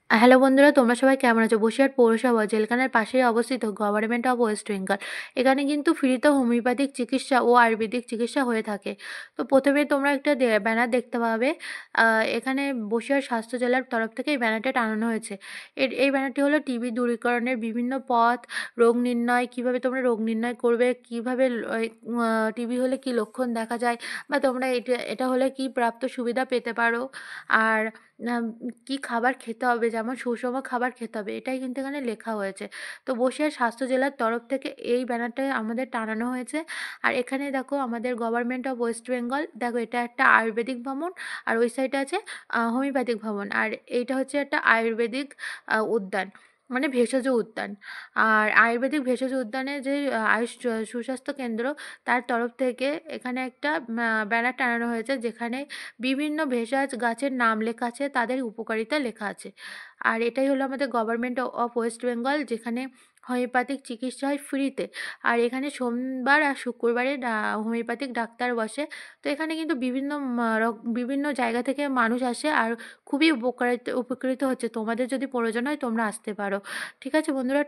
Hello বন্ধুরা, তোমরা সবাই কেমন আছো? বসিরহাট পৌরসভা জেলখানার পাশেই অবস্থিত গভর্নমেন্ট অফ ওয়েস্ট বেঙ্গল। এখানে কিন্তু ফ্রিতে হোমিওপ্যাথিক চিকিৎসা ও আয়ুর্বেদিক চিকিৎসা হয়ে থাকে। তো প্রথমে তোমরা একটা ব্যানার দেখতে পাবে। এখানে বসিরহাট স্বাস্থ্য জেলার তরফ থেকে এই ব্যানারটা টানানো হয়েছে। এই ব্যানারটি হলো টিবি দূরীকরণের বিভিন্ন পথ, রোগ নির্ণয়, কিভাবে তোমরা রোগ নির্ণয় করবে, কিভাবে টিবি হলে কি লক্ষণ দেখা যায়, বা তোমরা এটা হলে কি প্রাপ্ত সুবিধা পেতে পারো, আর কি খাবার খেতে হবে, যেমন সুষম খাবার খেতে হবে, এটাই কিন্তু এখানে লেখা হয়েছে। তো বসিরহাট স্বাস্থ্য জেলার তরফ থেকে এই ব্যানারটা আমাদের টানানো হয়েছে। আর এখানে দেখো আমাদের গভর্নমেন্ট অফ ওয়েস্ট বেঙ্গল, দেখো এটা একটা আয়ুর্বেদিক ভবন, আর ওই সাইডে আছে হোমিওপ্যাথিক ভবন, আর এইটা হচ্ছে একটা আয়ুর্বেদিক উদ্যান, মানে ভেষজ উদ্যান। আর আয়ুর্বেদিক ভেষজ উদ্যানে যে আয়ুষ সুস্বাস্থ্য কেন্দ্র, তার তরফ থেকে এখানে একটা ব্যানার টানানো হয়েছে, যেখানে বিভিন্ন ভেষজ গাছের নাম লেখা আছে, তাদের উপকারিতা লেখা আছে। আর এটাই হলো আমাদের গভর্নমেন্ট অফ ওয়েস্ট বেঙ্গল, যেখানে হোমিওপ্যাথিক চিকিৎসা হয় ফ্রিতে। আর এখানে সোমবার আর শুক্রবারে হোমিওপ্যাথিক ডাক্তার বসে। তো এখানে কিন্তু বিভিন্ন জায়গা থেকে মানুষ আসে, আর খুবই উপকৃত হচ্ছে। তোমাদের যদি প্রয়োজন হয় তোমরা আসতে পারো। ঠিক আছে বন্ধুরা।